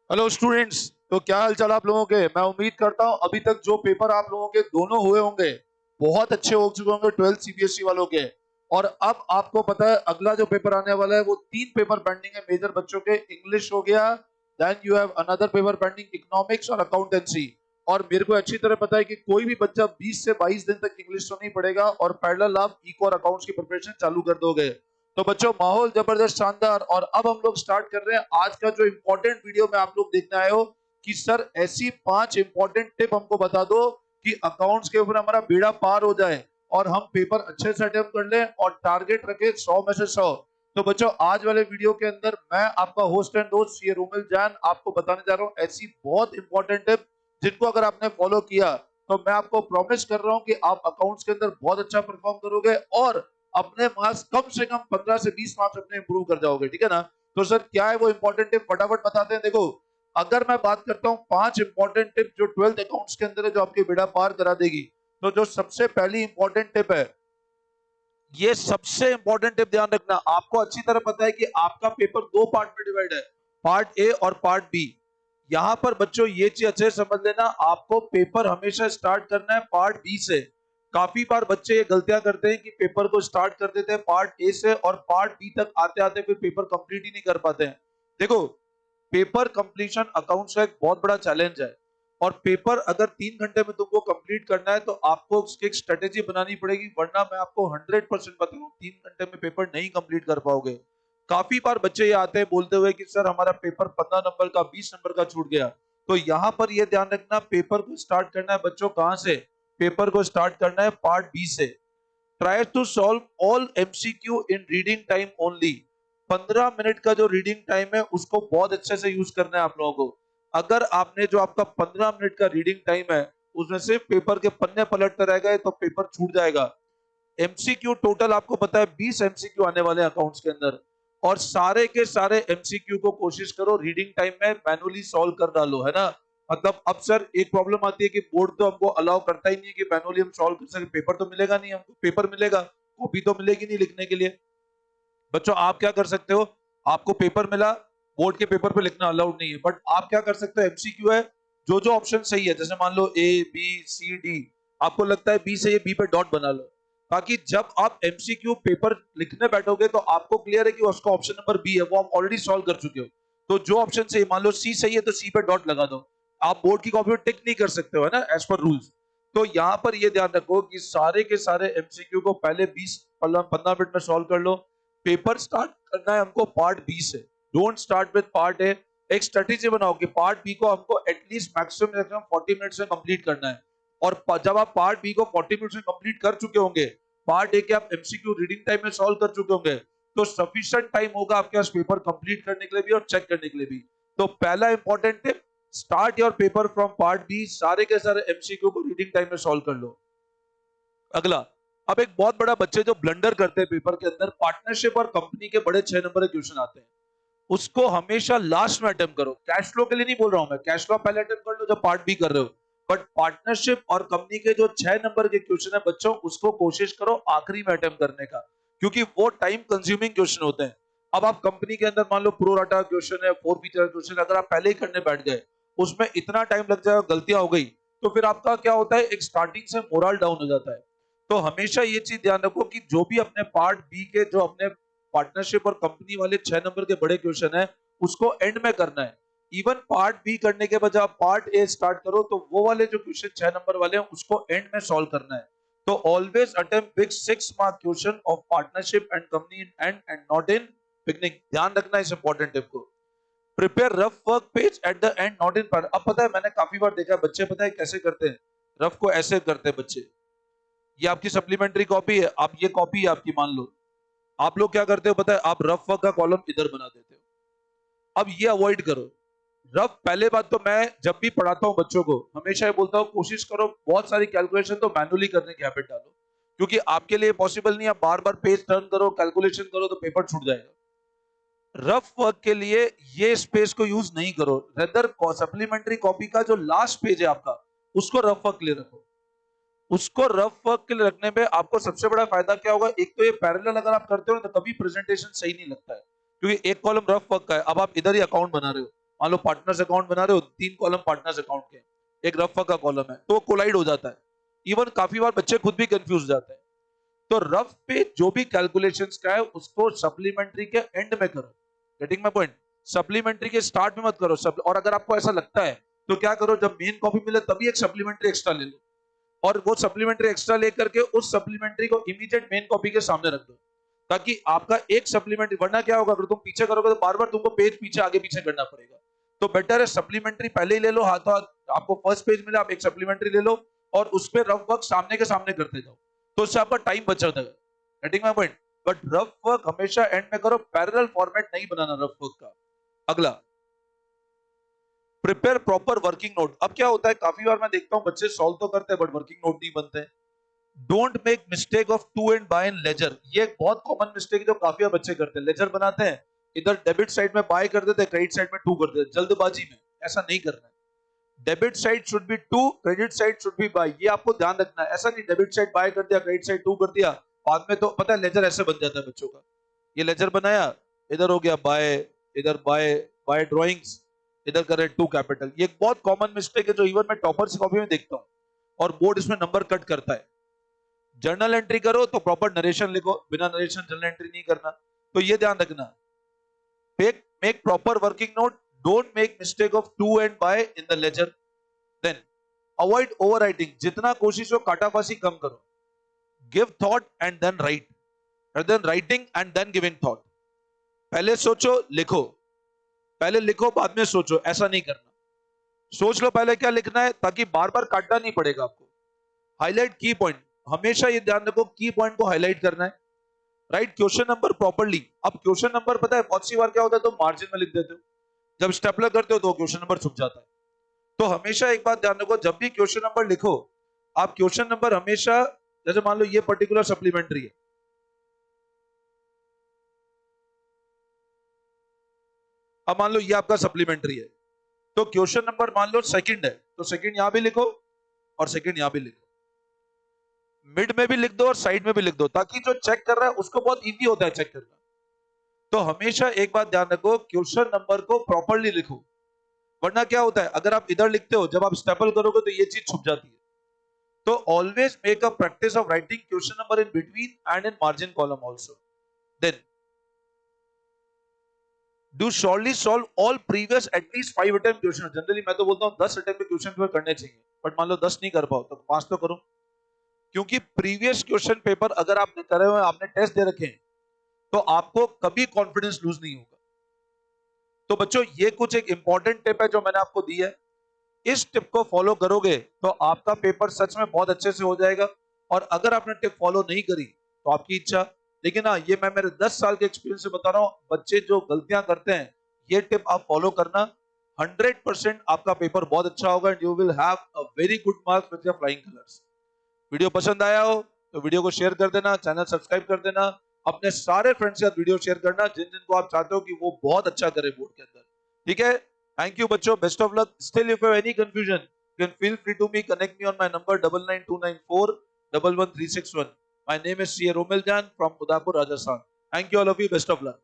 Hello students. तो क्या हाल चाल आप लोगों के। मैं उम्मीद करता हूं अभी तक जो पेपर आप लोगों के दोनों हुए होंगे बहुत अच्छे हो चुके होंगे 12th सीबीएसई वालों के। और अब आपको पता है अगला जो पेपर आने वाला है वो 3 पेपर पेंडिंग है मेजर बच्चों के। इंग्लिश हो गया, then you have another paper pending economics और अकाउंटेंसी। और मेरे को अच्छी तरह पता है कि कोई भी बच्चा 20 से 22 दिन तक इंग्लिश तो नहीं पढ़ेगा और पैरेलल आप इको और अकाउंट्स की प्रिपरेशन चालू कर दोगे। तो बच्चों माहौल जबरदस्त शानदार। और अब हम लोग स्टार्ट कर रहे हैं आज का जो इंपॉर्टेंट वीडियो में आप लोग देखने आए हो कि सर ऐसी 5 इंपॉर्टेंट टिप हमको बता दो कि अकाउंट्स के ऊपर हमारा बेड़ा पार हो जाए और हम पेपर अच्छे से अटेम्प्ट कर लें और टारगेट रखे 100 में से 100। तो बच्चों आज वाले वीडियो के अंदर मैं आपका होस्ट एंड दोस्त ये रोमिल जैन आपको बताने जा रहा हूँ ऐसी बहुत इंपॉर्टेंट टिप जिनको अगर आपने फॉलो किया तो मैं आपको प्रॉमिस कर रहा हूँ कि आप अकाउंट्स के अंदर बहुत अच्छा परफॉर्म करोगे और अपने मार्क्स कम से कम 15 से 20 मार्क्स अपने इंप्रूव कर जाओगे। ठीक है ना। तो सर क्या है वो इंपॉर्टेंट टिप फटाफट बताते हैं। देखो, अगर मैं बात करता हूँ 5 इंपॉर्टेंट टिप जो 12th अकाउंट्स के अंदर है जो आपके बेड़ा पार करा देगी, तो जो सबसे पहली इंपॉर्टेंट टिप है, ये सबसे इंपॉर्टेंट टिप ध्यान रखना। आपको अच्छी तरह पता है कि आपका पेपर 2 पार्ट में डिवाइड है, पार्ट ए और पार्ट बी। यहां पर बच्चों ये चीज अच्छे से समझ लेना, आपको पेपर हमेशा स्टार्ट करना है पार्ट बी से। काफी बार बच्चे ये गलतियां करते हैं कि पेपर को स्टार्ट कर देते हैं पार्ट ए से और पार्ट बी तक आते आते फिर पेपर कंप्लीट ही नहीं कर पाते हैं। देखो, पेपर कंप्लीशन अकाउंट्स का एक बहुत बड़ा चैलेंज है और पेपर अगर 3 घंटे में तुमको कंप्लीट करना है तो आपको उसकी एक स्ट्रेटेजी बनानी पड़ेगी, वरना मैं आपको 100% बता रहा हूँ 3 घंटे में पेपर नहीं कंप्लीट कर पाओगे। काफी बार बच्चे ये आते हैं बोलते हुए कि सर हमारा पेपर 15 नंबर का 20 नंबर का छूट गया। तो यहाँ पर ये ध्यान रखना, पेपर को स्टार्ट करना है बच्चों कहाँ से, पेपर को स्टार्ट करना है पार्ट बी से। Try to solve all MCQ in reading time only. 15 minute का जो रीडिंग टाइम है उसको बहुत अच्छे से यूज करना है आप लोगों को। अगर आपने जो आपका 15 मिनट का रीडिंग टाइम है उसमें से पेपर के पन्ने पलटते रह गए तो पेपर छूट जाएगा। एमसीक्यू टोटल आपको पता है 20 एमसीक्यू आने वाले हैं अकाउंट्स के अंदर, और सारे के सारे एमसीक्यू को कोशिश करो रीडिंग टाइम में मैनुअली सॉल्व कर डालो, है ना। मतलब अब सर एक प्रॉब्लम आती है कि बोर्ड तो हमको अलाउ करता ही नहीं है कि मैनुअली हम सॉल्व कर सके। पेपर तो मिलेगा नहीं हमको, पेपर मिलेगा कॉपी तो मिलेगी नहीं लिखने के लिए। बच्चों आप क्या कर सकते हो, आपको पेपर मिला, बोर्ड के पेपर पे लिखना अलाउड नहीं है, बट आप क्या कर सकते हो, एमसीक्यू है, जो जो ऑप्शन सही है, जैसे मान लो ए बी सी डी, आपको लगता है बी सही है, बी पे डॉट बना लो, ताकि जब आप एमसीक्यू पेपर लिखने बैठोगे तो आपको क्लियर है कि उसका ऑप्शन नंबर बी है, वो आप ऑलरेडी सॉल्व कर चुके हो। तो जो ऑप्शन सही, मान लो सी सही है तो सी पे डॉट लगा दो। आप बोर्ड की कॉपी में टिक नहीं कर सकते हो, है ना, एज पर रूल्स। तो यहाँ पर ये ध्यान रखो कि सारे के सारे एमसीक्यू को पहले 20-15 मिनट में सॉल्व कर लो। पेपर स्टार्ट करना है हमको पार्ट बी से, don't start with part A. एक स्ट्रेटेजी बनाओ कि पार्ट बी को हमको एटलीस्ट मैक्सिमम 40 मिनट्स में कंप्लीट करना है। और जब आप पार्ट बी को 40 मिनट्स में कंप्लीट कर चुके होंगे, पार्ट ए के आप एमसीक्यू रीडिंग टाइम में सॉल्व कर चुके होंगे, तो सफिशिएंट टाइम होगा आपके पास पेपर कंप्लीट करने के लिए भी और चेक करने के लिए भी। तो पहला important tip, start your paper from part B, सारे के सारे एमसीक्यू को रीडिंग टाइम में सॉल्व कर लो। अगला, अब एक बहुत बड़ा बच्चे जो ब्लंडर करते हैं पेपर के अंदर, पार्टनरशिप और कंपनी के बड़े 6 नंबर के क्वेश्चन आते हैं, उसको हमेशा लास्ट में अटेम्प्ट करो। कैश फ्लो के लिए नहीं बोल रहा हूं मैं, कैश फ्लो पहले अटेम्प्ट कर लो जब पार्ट बी कर रहे हो, बट पार्टनरशिप और कंपनी के जो 6 नंबर के क्वेश्चन है बच्चों, उसको कोशिश करो आखिरी में अटेम्प्ट करने का, क्योंकि वो टाइम कंज्यूमिंग क्वेश्चन होते हैं। अब आप कंपनी के अंदर मान लो प्रो राटा क्वेश्चन है, फोर फीचर क्वेश्चन, अगर आप पहले ही करने बैठ गए, उसमें इतना टाइम लग जाएगा, गलतियां हो गई, तो फिर आपका क्या होता है, एक स्टार्टिंग से मोरल डाउन हो जाता है। तो हमेशा ये चीज ध्यान रखो कि जो भी अपने पार्ट बी के जो अपने पार्टनरशिप और कंपनी वाले 6 नंबर के बड़े क्वेश्चन है उसको एंड में करना है। इवन पार्ट बी करने के बजाय पार्ट ए स्टार्ट करो तो वो वाले जो क्वेश्चन 6 नंबर वाले हैं उसको एंड में सॉल्व करना है। तो always attempt big 6 mark question of partnership and company in and and not in beginning. ध्यान रखना इस इंपॉर्टेंट टिप को। Prepare rough work page at the end not in part. अब पता है मैंने काफी बार देखा है बच्चे, पता है कैसे करते हैं, रफ को ऐसे करते हैं बच्चे। ये आपकी सप्लीमेंट्री कॉपी है, आप ये कॉपी है आपकी मान लो, आप लोग क्या करते हो पता है, आप रफ वर्क का कॉलम इधर बना देते हो। अब ये अवॉइड करो रफ। पहले बात तो मैं जब भी पढ़ाता हूं बच्चों को हमेशा ये बोलता हूं कोशिश करो बहुत सारी कैलकुलेशन तो मैनुअली करने की हैबिट डालो, क्योंकि आपके लिए पॉसिबल नहीं है बार बार पेज टर्न करो कैलकुलेशन करो तो पेपर छूट जाएगा। रफ वर्क के लिए ये स्पेस को यूज नहीं करो, रेदर सप्लीमेंट्री कॉपी का जो लास्ट पेज है आपका उसको रफ वर्क के लिए रखो। उसको रफ वर्क के लिए रखने में आपको सबसे बड़ा फायदा क्या होगा, एक तो ये पैरेलल अगर आप करते हो तो कभी प्रेजेंटेशन सही नहीं लगता है, क्योंकि एक कॉलम रफ वर्क का है, अब आप इधर ही अकाउंट बना रहे हो, मान लो पार्टनर्स अकाउंट बना रहे हो, 3 कॉलम पार्टनर्स अकाउंट के, एक रफ वर्क का कॉलम है, तो कोलाइड हो जाता है। इवन काफी बार बच्चे खुद भी कंफ्यूज हो जाते हैं। तो रफ पे जो भी कैलकुलेशंस का है उसको सप्लीमेंट्री के एंड में करो। Getting my point? सप्लीमेंट्री के स्टार्ट में मत करो। और अगर आपको ऐसा लगता है तो क्या करो, जब मेन कॉपी मिले तभी एक सप्लीमेंट्री एक्स्ट्रा ले लो, और वो सप्लीमेंट्री एक्स्ट्रा लेकर के उस सप्लीमेंट्री को इमीडिएट मेन कॉपी के सामने रख दो, ताकि आपका एक सप्लीमेंट्री, वरना क्या होगा, अगर तुम पीछे करोगे तो बार बार तुमको पेज पीछे आगे पीछे करना पड़ेगा। तो बेटर है सप्लीमेंट्री पहले ही ले लो, हाथों हाथ आपको फर्स्ट पेज मिला, आप एक सप्लीमेंट्री ले लो और उस पर रफ वर्क सामने के सामने करते जाओ, तो उससे आपका टाइम बच जाता है। Getting my point? But rough work हमेशा एंड में करो, पैरेलल फॉर्मेट नहीं बनाना रफ वर्क का। अगला, प्रिपेयर प्रॉपर वर्किंग नोट। अब क्या होता है, काफी बार मैं देखता हूं बच्चे सॉल्व तो करते हैं बट वर्किंग नोट नहीं बनते। Don't make mistake of to and by in ledger. ये एक बहुत कॉमन मिस्टेक जो काफी बार बच्चे करते हैं। लेजर बनाते हैं, इधर डेबिट साइड में बाय कर देते हैं, क्रेडिट साइड में टू कर देते हैं, जल्दबाजी में। ऐसा नहीं करना है। Debit side should be to, credit side should be by. ये आपको ध्यान रखना है। ऐसा नहीं डेबिट साइड बाय कर दिया, क्रेडिट साइड टू कर दिया, बाद में तो पता है लेजर ऐसे बन जाता है बच्चों का। ये लेजर बनाया, इधर हो गया बाय, इधर बाय, बाय ड्रॉइंग्स, इधर करे टू कैपिटल। ये एक बहुत कॉमन मिस्टेक है जो इवन मैं टॉपर्स की कॉपी में देखता हूँ, और बोर्ड इसमें नंबर कट करता है। जर्नल एंट्री करो तो प्रॉपर नरेशन लिखो, बिना नरेशन जर्नल एंट्री नहीं करना। तो ये ध्यान रखना। Make proper working note, don't make mistake of to and by in the ledger. Then avoid overwriting, जितना कोशिश हो काटाफासी कम करो। Give thought and then write, rather than writing and then giving thought। पहले सोचो लिखो, पहले लिखो बाद में सोचो, ऐसा नहीं करना। सोच लो पहले क्या लिखना है, ताकि बार बार काटना नहीं पड़ेगा आपको। हाईलाइट की पॉइंट, हमेशा ये ध्यान रखो की पॉइंट को हाईलाइट करना है। Right question number properly. अब क्वेश्चन नंबर पता है बहुत सी बार क्या होता है, तो मार्जिन में लिख देते हो, जब स्टेपलर करते हो तो क्वेश्चन नंबर छुप जाता है। तो हमेशा एक बात ध्यान रखो, जब भी क्वेश्चन नंबर लिखो, आप क्वेश्चन नंबर हमेशा, जैसे मान लो ये पर्टिकुलर सप्लीमेंट्री है, अब मान लो ये आपका सप्लीमेंट्री है, तो क्वेश्चन नंबर मान लो सेकंड है, तो सेकंड यहां भी लिखो और सेकंड यहां भी लिखो, मिड में भी लिख दो और साइड में भी लिख दो, ताकि जो चेक कर रहा है उसको बहुत इजी होता है चेक करना। तो हमेशा एक बात ध्यान रखो, क्वेश्चन नंबर को प्रॉपरली लिखो, वरना क्या होता है, अगर आप इधर लिखते हो, जब आप स्टेपल करोगे तो ये चीज छुप जाती है। तो always make a practice of writing question number in between and in margin column also. Then do surely solve all previous at least 5 attempt question. Generally मैं तो बोलता हूं 10 अटेम्प्ट पे क्वेश्चन पेपर करने चाहिए, बट मान लो 10 नहीं कर पाओ तो 5 तो करो, क्योंकि प्रीवियस क्वेश्चन पेपर अगर आपने करे हुए, आपने टेस्ट दे रखे हैं, तो आपको कभी कॉन्फिडेंस लूज नहीं होगा। तो बच्चों ये कुछ एक इंपॉर्टेंट टिप है जो मैंने आपको दी है, इस टिप को फॉलो करोगे तो आपका पेपर सच में बहुत अच्छे से हो जाएगा। और अगर आपने टिप फॉलो नहीं करी तो आपकी इच्छा, लेकिन हाँ ये मैं मेरे 10 साल के एक्सपीरियंस से बता रहा हूँ, बच्चे जो गलतियां करते हैं, ये टिप आप फॉलो करना, 100% आपका पेपर बहुत अच्छा होगा and you will have a very good marks with your flying colours. Video पसंद आया हो तो वीडियो को शेयर कर देना, चैनल सब्सक्राइब कर देना, अपने सारे फ्रेंड्स के साथ वीडियो शेयर करना जिन जिनको आप चाहते हो कि वो बहुत अच्छा करे बोर्ड के अंदर। ठीक है, थैंक यू बच्चों, best of luck. Still if you have any confusion you can feel free to me, connect me on my number 9929411361। My name is CA Romil Jan from Udaipur, Rajasthan. Thank you all of you, best of luck.